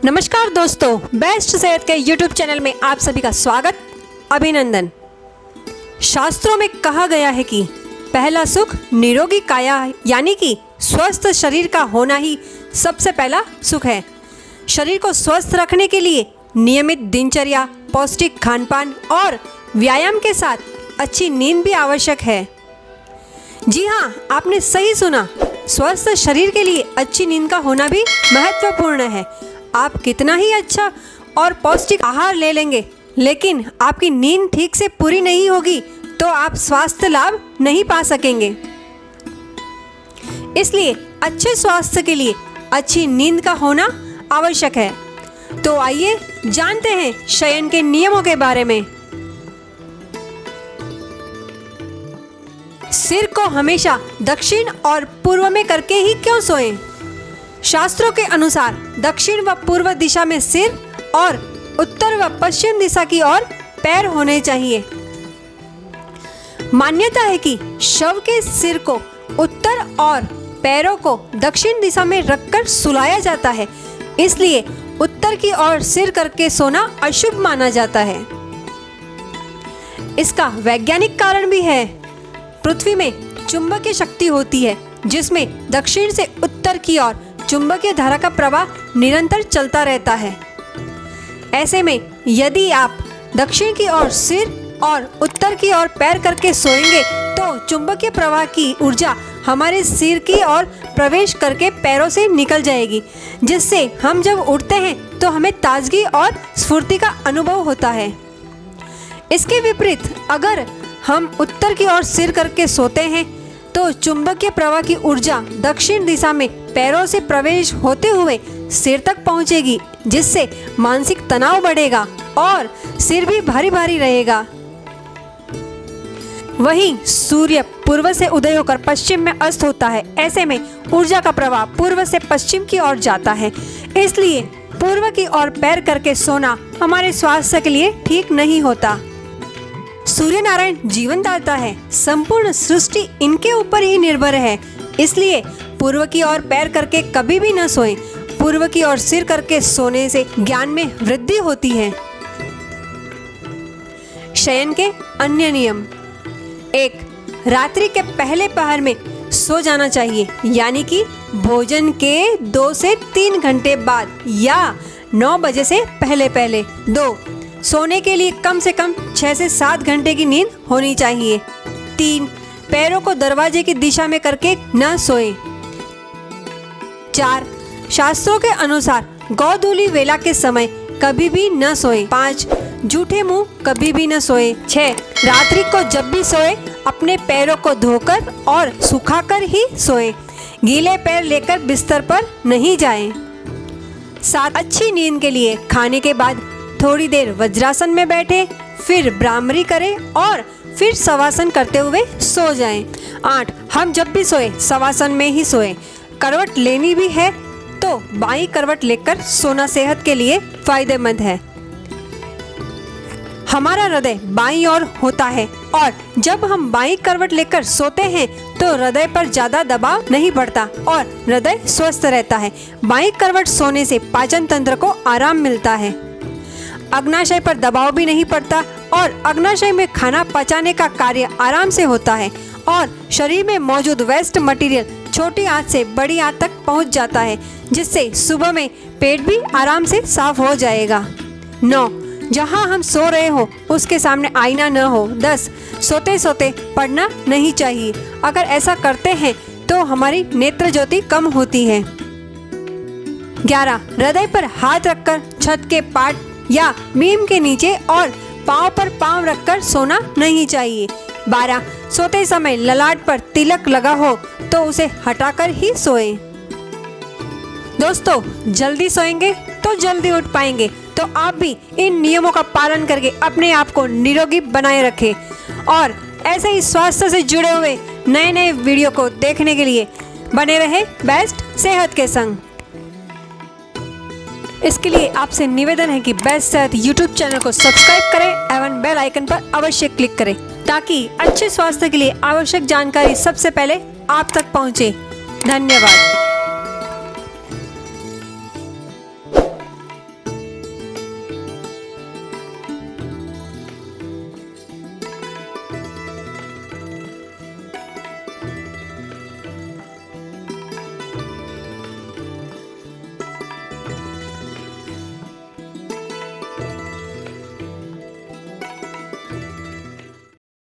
नमस्कार दोस्तों, बेस्ट सेहत के YouTube चैनल में आप सभी का स्वागत, अभिनंदन। शास्त्रों में कहा गया है कि पहला सुख निरोगी काया यानी कि स्वस्थ शरीर का होना ही सबसे पहला सुख है। शरीर को स्वस्थ रखने के लिए नियमित दिनचर्या, पौष्टिक खानपान और व्यायाम के साथ अच्छी नींद भी आवश्यक है। जी हाँ, आपने सही सुना, स्वस्थ शरीर के लिए अच्छी नींद का होना भी महत्वपूर्ण है। आप कितना ही अच्छा और पौष्टिक आहार ले लेंगे, लेकिन आपकी नींद ठीक से पूरी नहीं होगी तो आप स्वास्थ्य लाभ नहीं पा सकेंगे। इसलिए अच्छे स्वास्थ्य के लिए अच्छी नींद का होना आवश्यक है। तो आइए जानते हैं शयन के नियमों के बारे में। सिर को हमेशा दक्षिण और पूर्व में करके ही क्यों सोएं? शास्त्रों के अनुसार दक्षिण व पूर्व दिशा में सिर और उत्तर व पश्चिम दिशा की ओर पैर होने चाहिए। मान्यता है कि शव के सिर को उत्तर और पैरों को दक्षिण दिशा में रखकर सुलाया जाता है, इसलिए उत्तर की ओर सिर करके सोना अशुभ माना जाता है। इसका वैज्ञानिक कारण भी है। पृथ्वी में चुंबकीय शक्ति होती है, जिसमें दक्षिण से उत्तर की ओर चुंबकीय धारा का प्रवाह निरंतर चलता रहता है। ऐसे में यदि आप दक्षिण की ओर सिर और उत्तर की ओर पैर करके सोएंगे तो चुंबकीय प्रवाह की ऊर्जा हमारे सिर की ओर प्रवेश करके पैरों से निकल जाएगी, जिससे हम जब उठते हैं तो हमें ताजगी और स्फूर्ति का अनुभव होता है। इसके विपरीत अगर हम उत्तर की ओर सिर करके सोते हैं तो चुंबकीय प्रवाह की ऊर्जा दक्षिण दिशा में पैरों से प्रवेश होते हुए सिर तक पहुंचेगी, जिससे मानसिक तनाव बढ़ेगा और सिर भी भारी भारी रहेगा। वहीं सूर्य पूर्व से उदय होकर पश्चिम में अस्त होता है। ऐसे में ऊर्जा का प्रवाह पूर्व से पश्चिम की ओर जाता है, इसलिए पूर्व की ओर पैर करके सोना हमारे स्वास्थ्य के लिए ठीक नहीं होता। सूर्य नारायण जीवन दाता है, संपूर्ण सृष्टि इनके ऊपर ही निर्भर है, इसलिए पूर्व की ओर पैर करके कभी भी न सोएं। पूर्व की ओर सिर करके सोने से ज्ञान में वृद्धि होती है। शयन के अन्य नियम। 1. रात्रि के पहले पहर में सो जाना चाहिए, यानी कि भोजन के 2 से 3 घंटे बाद या 9 बजे से पहले पहले। 2. सोने के लिए कम से कम 6 से 7 घंटे की नींद होनी चाहिए। 3. पैरों को दरवाजे की दिशा में करके न सोएं। 4. शास्त्रों के अनुसार गोधूली वेला के समय कभी भी न सोएं। 5. झूठे मुंह कभी भी न सोएं। 6. रात्रि को जब भी सोएं अपने पैरों को धोकर और सुखाकर ही सोएं। गीले पैर लेकर बिस्तर पर नहीं जाएं। 7. अच्छी नींद के लिए खाने के बाद थोड़ी देर वज्रासन में बैठे, फिर भ्रामरी करें और फिर शवासन करते हुए सो जाएं। 8. हम जब भी सोए शवासन में ही सोएं। करवट लेनी भी है तो बाईं करवट लेकर सोना सेहत के लिए फायदेमंद है। हमारा हृदय बाईं ओर होता है और जब हम बाईं करवट लेकर सोते हैं तो हृदय पर ज्यादा दबाव नहीं पड़ता और हृदय स्वस्थ रहता है। बाईं करवट सोने से पाचन तंत्र को आराम मिलता है, अग्नाशय पर दबाव भी नहीं पड़ता और अग्नाशय में खाना पचाने का कार्य आराम से होता है और शरीर में मौजूद वेस्ट मटेरियल छोटी आंत से बड़ी आंत तक पहुंच जाता है, जिससे सुबह में पेट भी आराम से साफ हो जाएगा। 9. जहां हम सो रहे हो उसके सामने आईना न हो। 10. सोते सोते पढ़ना नहीं चाहिए, अगर ऐसा करते हैं तो हमारी नेत्र ज्योति कम होती है। 11. हृदय पर हाथ रखकर छत के पाट या बीम के नीचे और पांव पर पांव रखकर सोना नहीं चाहिए। 12. सोते समय ललाट पर तिलक लगा हो तो उसे हटाकर ही सोएं। दोस्तों, जल्दी सोएंगे तो जल्दी उठ पाएंगे, तो आप भी इन नियमों का पालन करके अपने आप को निरोगी बनाए रखें और ऐसे ही स्वास्थ्य से जुड़े हुए नए नए वीडियो को देखने के लिए बने रहे बेस्ट सेहत के संग। इसके लिए आपसे निवेदन है कि बेस्ट सेहत YouTube चैनल को सब्सक्राइब करें एवं बेल आइकन पर अवश्य क्लिक करें, ताकि अच्छे स्वास्थ्य के लिए आवश्यक जानकारी सबसे पहले आप तक पहुंचे। धन्यवाद।